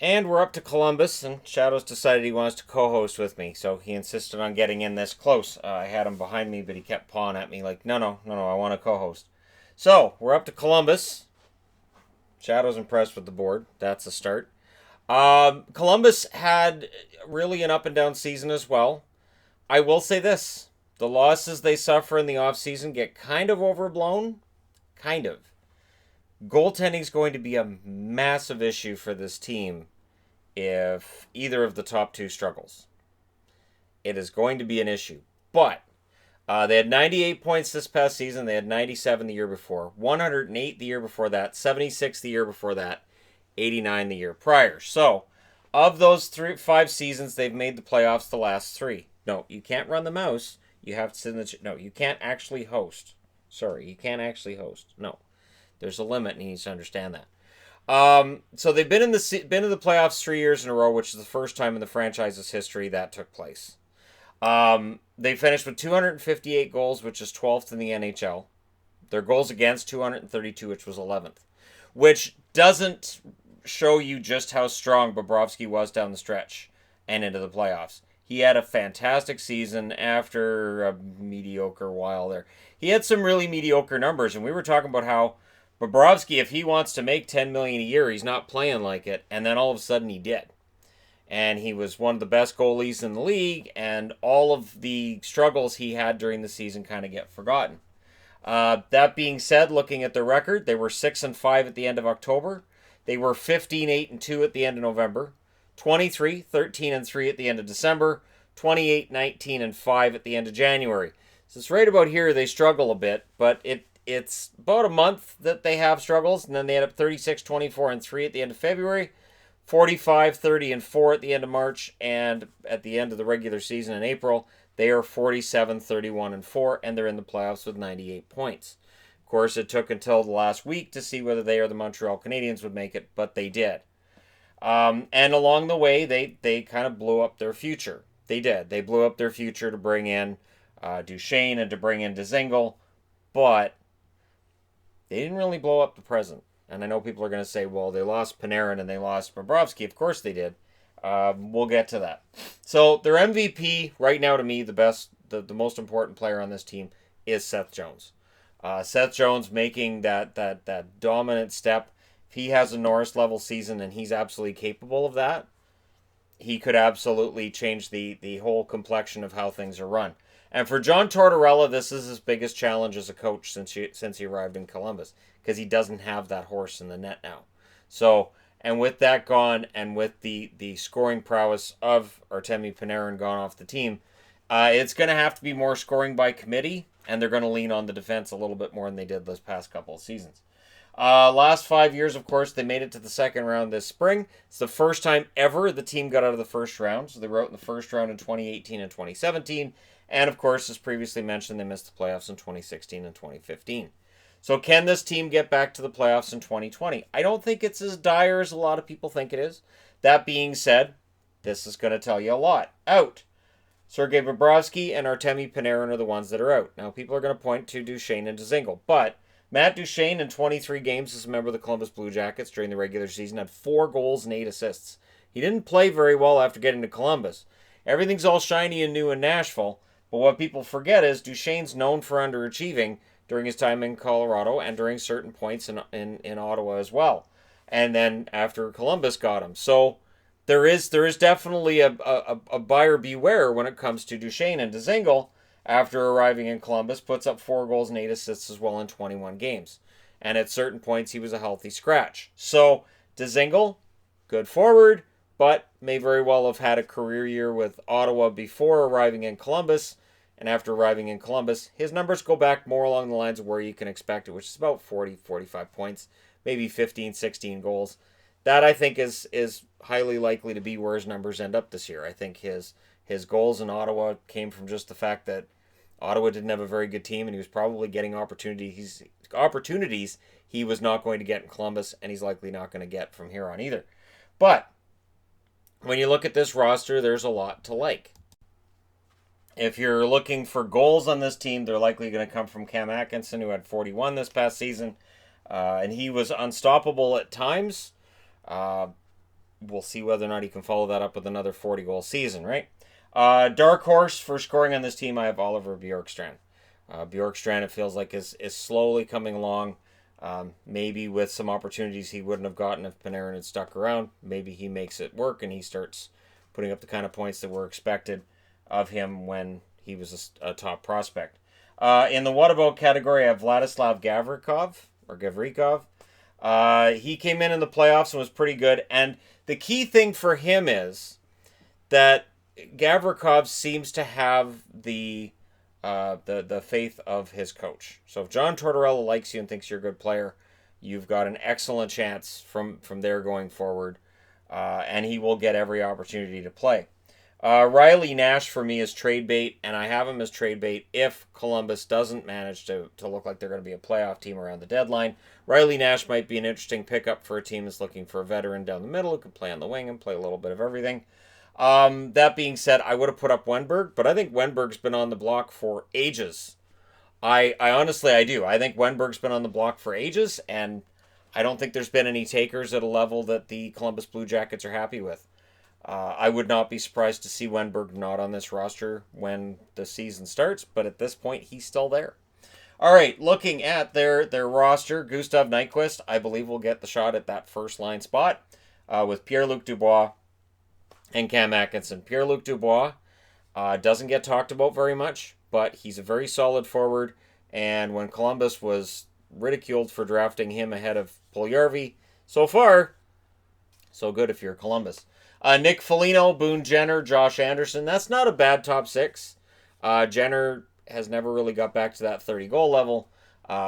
And we're up to Columbus, and Shadows decided he wants to co-host with me, so he insisted on getting in this close. I had him behind me, but he kept pawing at me like, no, I want to co-host. So, we're up to Columbus. Shadow's impressed with the board. That's a start. Columbus had really an up and down season as well. I will say this. The losses they suffer in the offseason get kind of overblown. Kind of. Goaltending is going to be a massive issue for this team if either of the top two struggles. It is going to be an issue. But they had 98 points this past season. They had 97 the year before. 108 the year before that. 76 the year before that. 89 the year prior. So, of those 5 seasons, they've made the playoffs the last 3. No, you can't run the mouse. You have to sit in the... No, you can't actually host. Sorry, you can't actually host. No. There's a limit, and you need to understand that. So they've been in the playoffs 3 years in a row, which is the first time in the franchise's history that took place. They finished with 258 goals, which is 12th in the NHL. Their goals against 232, which was 11th. Which doesn't show you just how strong Bobrovsky was down the stretch and into the playoffs. He had a fantastic season after a mediocre while there. He had some really mediocre numbers, and we were talking about how Bobrovsky, if he wants to make $10 million a year, he's not playing like it, and then all of a sudden he did. And he was one of the best goalies in the league, and all of the struggles he had during the season kind of get forgotten. That being said, looking at their record, they were 6-5 at the end of October. They were 15-8-2 at the end of November. 23-13-3 at the end of December. 28-19-5 at the end of January. So it's right about here they struggle a bit, but it's about a month that they have struggles, and then they end up 36-24-3 at the end of February. 45-30-4 at the end of March, and at the end of the regular season in April, they are 47-31-4, and they're in the playoffs with 98 points. Of course, it took until the last week to see whether they or the Montreal Canadiens would make it, but they did. And along the way, they kind of blew up their future. They did. They blew up their future to bring in Duchesne and to bring in Dzingel, but they didn't really blow up the present. And I know people are going to say, well, they lost Panarin and they lost Bobrovsky. Of course they did. We'll get to that. So their MVP right now, to me, the most important player on this team is Seth Jones. Seth Jones making that dominant step. If he has a Norris-level season, and he's absolutely capable of that, he could absolutely change the whole complexion of how things are run. And for John Tortorella, this is his biggest challenge as a coach since he arrived in Columbus, because he doesn't have that horse in the net now. So, and with that gone, and with the scoring prowess of Artemi Panarin gone off the team, it's going to have to be more scoring by committee, and they're going to lean on the defense a little bit more than they did this past couple of seasons. Last 5 years, of course, they made it to the second round this spring. It's the first time ever the team got out of the first round. So they were out in the first round in 2018 and 2017. And, of course, as previously mentioned, they missed the playoffs in 2016 and 2015. So can this team get back to the playoffs in 2020? I don't think it's as dire as a lot of people think it is. That being said, this is going to tell you a lot. Out. Sergei Bobrovsky and Artemi Panarin are the ones that are out. Now, people are going to point to Duchesne and Dzingel, but Matt Duchesne, in 23 games as a member of the Columbus Blue Jackets during the regular season, had 4 goals and 8 assists. He didn't play very well after getting to Columbus. Everything's all shiny and new in Nashville, but what people forget is Duchesne's known for underachieving during his time in Colorado and during certain points in Ottawa as well. And then after Columbus got him. So there is definitely a buyer beware when it comes to Duchesne, and Dzingel, after arriving in Columbus, puts up 4 goals and 8 assists as well in 21 games. And at certain points, he was a healthy scratch. So, Dzingel, good forward, but may very well have had a career year with Ottawa before arriving in Columbus. And after arriving in Columbus, his numbers go back more along the lines of where you can expect it, which is about 40, 45 points, maybe 15, 16 goals. That, I think, is highly likely to be where his numbers end up this year. I think his goals in Ottawa came from just the fact that Ottawa didn't have a very good team, and he was probably getting opportunities he was not going to get in Columbus, and he's likely not going to get from here on either. But when you look at this roster, there's a lot to like. If you're looking for goals on this team, they're likely going to come from Cam Atkinson, who had 41 this past season, and he was unstoppable at times. we'll see whether or not he can follow that up with another 40-goal season, right? Dark horse for scoring on this team, I have Oliver Bjorkstrand. Bjorkstrand, it feels like, is slowly coming along. Maybe with some opportunities he wouldn't have gotten if Panarin had stuck around. Maybe he makes it work and he starts putting up the kind of points that were expected of him when he was a top prospect. In the what about category, I have Vladislav Gavrikov. He came in the playoffs and was pretty good. And the key thing for him is that Gavrikov seems to have the faith of his coach. So if John Tortorella likes you and thinks you're a good player, you've got an excellent chance from there going forward, and he will get every opportunity to play. Riley Nash for me is trade bait, and I have him as trade bait if Columbus doesn't manage to look like they're going to be a playoff team around the deadline. Riley Nash might be an interesting pickup for a team that's looking for a veteran down the middle who can play on the wing and play a little bit of everything. That being said, I would have put up Wenberg, but I think Wenberg's been on the block for ages. I honestly, I do. I think Wenberg's been on the block for ages, and I don't think there's been any takers at a level that the Columbus Blue Jackets are happy with. I would not be surprised to see Wenberg not on this roster when the season starts, but at this point, he's still there. All right, looking at their roster, Gustav Nyquist, I believe, will get the shot at that first line spot with Pierre-Luc Dubois and Cam Atkinson. Pierre-Luc Dubois doesn't get talked about very much, but he's a very solid forward, and when Columbus was ridiculed for drafting him ahead of Puljujarvi, so far, so good if you're Columbus. Nick Foligno, Boone Jenner, Josh Anderson. That's not a bad top six. Jenner has never really got back to that 30-goal level.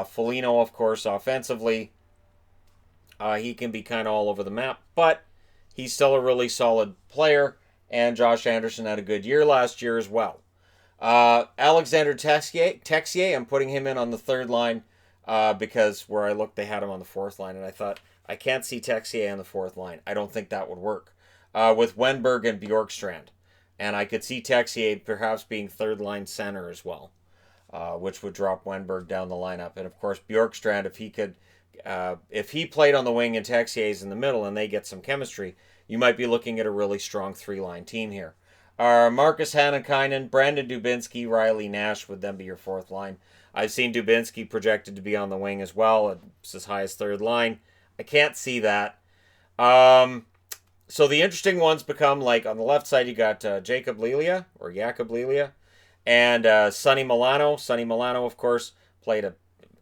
Foligno, of course, offensively, he can be kind of all over the map, but he's still a really solid player, and Josh Anderson had a good year last year as well. Alexander Texier, I'm putting him in on the third line because where I looked, they had him on the fourth line, and I thought, I can't see Texier on the fourth line. I don't think that would work. With Wenberg and Bjorkstrand. And I could see Texier perhaps being third-line center as well, which would drop Wenberg down the lineup. And, of course, Bjorkstrand, if he played on the wing and Texier's in the middle and they get some chemistry, you might be looking at a really strong three-line team here. Marcus Hannikainen, Brandon Dubinsky, Riley Nash would then be your fourth line. I've seen Dubinsky projected to be on the wing as well. It's as high as third line. I can't see that. So the interesting ones become, like, on the left side, you got Jacob Lilia, and Sonny Milano. Sonny Milano, of course, played,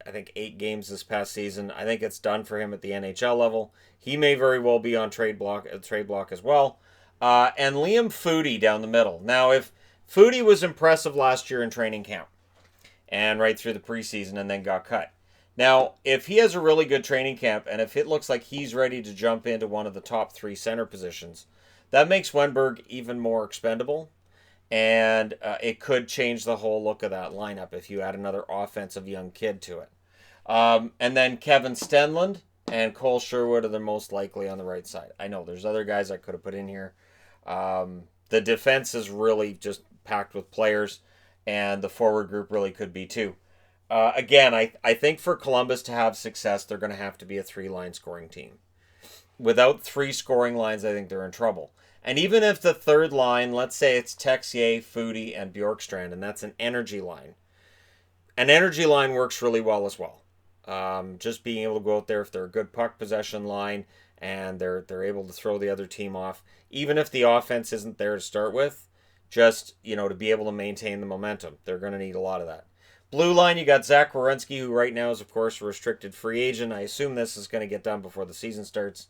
I think, 8 games this past season. I think it's done for him at the NHL level. He may very well be on trade block as well. And Liam Foudy down the middle. Now, if Foudy was impressive last year in training camp and right through the preseason and then got cut. Now, if he has a really good training camp and if it looks like he's ready to jump into one of the top 3 center positions, that makes Wenberg even more expendable. And it could change the whole look of that lineup if you add another offensive young kid to it. And then Kevin Stenlund and Cole Sherwood are the most likely on the right side. I know there's other guys I could have put in here. The defense is really just packed with players, and the forward group really could be too. Again, I think for Columbus to have success, they're going to have to be a 3-line scoring team. Without 3 scoring lines, I think they're in trouble. And even if the third line, let's say it's Texier, Foudy, and Bjorkstrand, and that's an energy line. An energy line works really well as well. Just being able to go out there if they're a good puck possession line and they're able to throw the other team off, even if the offense isn't there to start with, just, to be able to maintain the momentum. They're going to need a lot of that. Blue line, you got Zach Werenski, who right now is, of course, a restricted free agent. I assume this is going to get done before the season starts.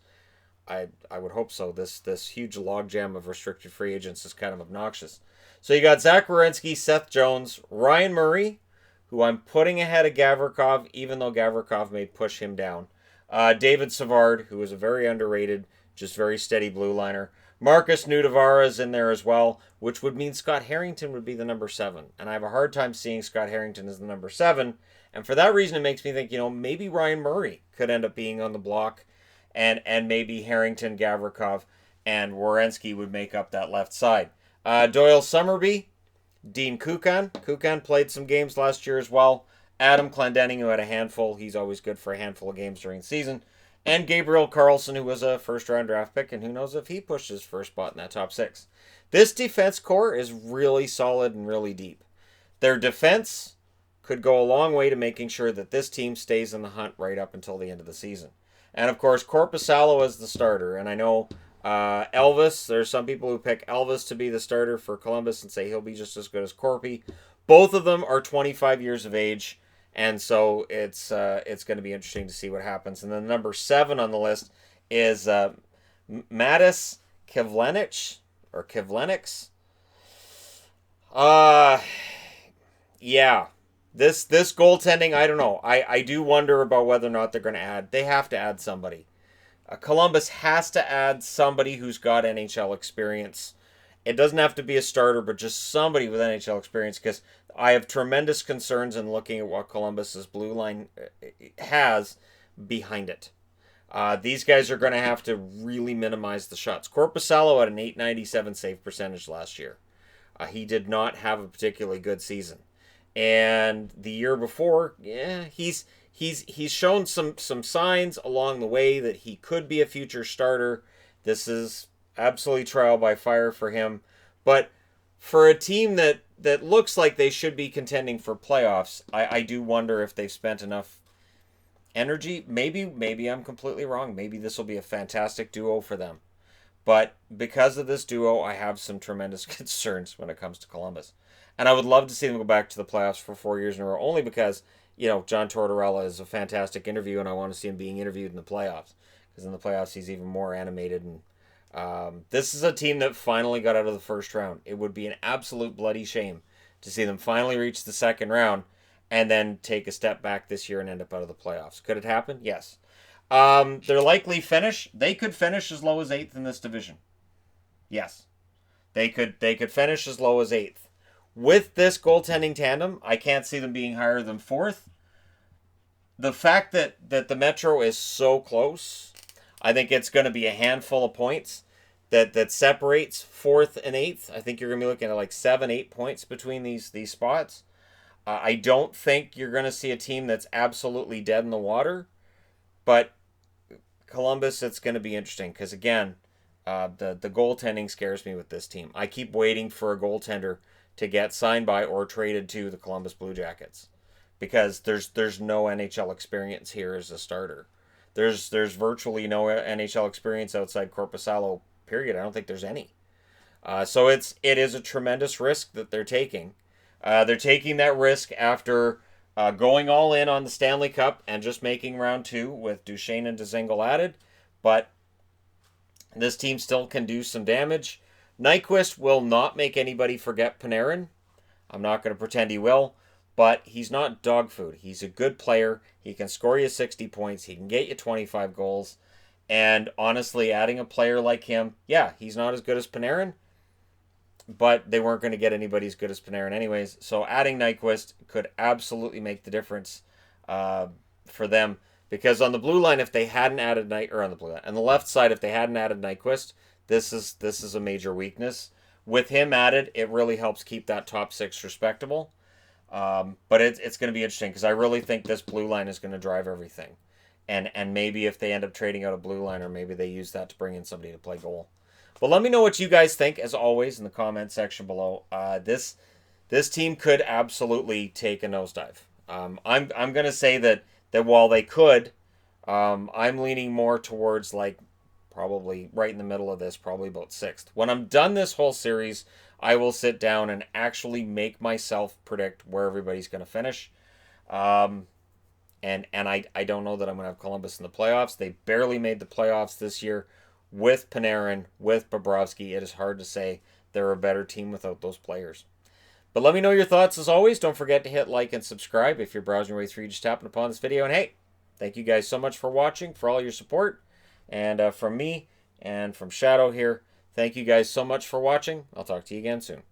I would hope so. This huge logjam of restricted free agents is kind of obnoxious. So you got Zach Werenski, Seth Jones, Ryan Murray, who I'm putting ahead of Gavrikov, even though Gavrikov may push him down. David Savard, who is a very underrated, just very steady blue liner. Marcus Nudavara is in there as well, which would mean Scott Harrington would be the number 7. And I have a hard time seeing Scott Harrington as the number 7. And for that reason, it makes me think, maybe Ryan Murray could end up being on the block. And maybe Harrington, Gavrikov, and Werenski would make up that left side. Doyle Summerby, Dean Kukan. Kukan played some games last year as well. Adam Clendenning, who had a handful. He's always good for a handful of games during the season. And Gabriel Carlson, who was a first-round draft pick, and who knows if he pushed his first spot in that top 6. This defense core is really solid and really deep. Their defense could go a long way to making sure that this team stays in the hunt right up until the end of the season. And of course, Korpisalo is the starter. And I know Elvis, there's some people who pick Elvis to be the starter for Columbus and say he'll be just as good as Corpy. Both of them are 25 years of age. And so it's going to be interesting to see what happens. And then number 7 on the list is Matis Kivlenic or Kivlenics. Yeah. This goaltending, I don't know. I do wonder about whether or not they're going to add. They have to add somebody. Columbus has to add somebody who's got NHL experience. It doesn't have to be a starter, but just somebody with NHL experience, because I have tremendous concerns in looking at what Columbus's blue line has behind it. These guys are going to have to really minimize the shots. Korpisalo had an .897 save percentage last year. He did not have a particularly good season. And the year before, yeah, he's shown some signs along the way that he could be a future starter. This is absolutely trial by fire for him. But for a team that looks like they should be contending for playoffs, I do wonder if they've spent enough energy. Maybe I'm completely wrong. Maybe this will be a fantastic duo for them. But because of this duo, I have some tremendous concerns when it comes to Columbus. And I would love to see them go back to the playoffs for 4 years in a row, only because, John Tortorella is a fantastic interview, and I want to see him being interviewed in the playoffs. Because in the playoffs, he's even more animated. And this is a team that finally got out of the first round. It would be an absolute bloody shame to see them finally reach the second round and then take a step back this year and end up out of the playoffs. Could it happen? Yes. Their likely finish, they could finish as low as 8th in this division. Yes. They could finish as low as 8th. With this goaltending tandem, I can't see them being higher than 4th. The fact that the Metro is so close, I think it's going to be a handful of points that separates 4th and 8th. I think you're going to be looking at like 7-8 points between these spots. I don't think you're going to see a team that's absolutely dead in the water. But Columbus, it's going to be interesting because, again, the goaltending scares me with this team. I keep waiting for a goaltender to get signed by or traded to the Columbus Blue Jackets because there's no NHL experience here as a starter. There's virtually no NHL experience outside Korpisalo, period. I don't think there's any. So it is a tremendous risk that they're taking. They're taking that risk after going all in on the Stanley Cup and just making round 2 with Duchesne and Dzingel added. But this team still can do some damage. Nyquist will not make anybody forget Panarin. I'm not going to pretend he will. But he's not dog food. He's a good player. He can score you 60 points. He can get you 25 goals. And honestly, adding a player like him, yeah, he's not as good as Panarin. But they weren't going to get anybody as good as Panarin anyways. So adding Nyquist could absolutely make the difference for them. Because on the blue line, if they hadn't added on the left side, if they hadn't added Nyquist, this is a major weakness. With him added, it really helps keep that top 6 respectable. But it's going to be interesting because I really think this blue line is going to drive everything. And maybe if they end up trading out a blue liner, maybe they use that to bring in somebody to play goal. But let me know what you guys think, as always, in the comment section below. This team could absolutely take a nosedive. I'm going to say that while they could, I'm leaning more towards like probably right in the middle of this, probably about 6th. When I'm done this whole series, I will sit down and actually make myself predict where everybody's going to finish. And I don't know that I'm going to have Columbus in the playoffs. They barely made the playoffs this year. With Panarin, with Bobrovsky, it is hard to say they're a better team without those players. But let me know your thoughts as always. Don't forget to hit like and subscribe if you're browsing your way through, just tapping upon this video. And hey, thank you guys so much for watching, for all your support. And from me and from Shadow here, thank you guys so much for watching. I'll talk to you again soon.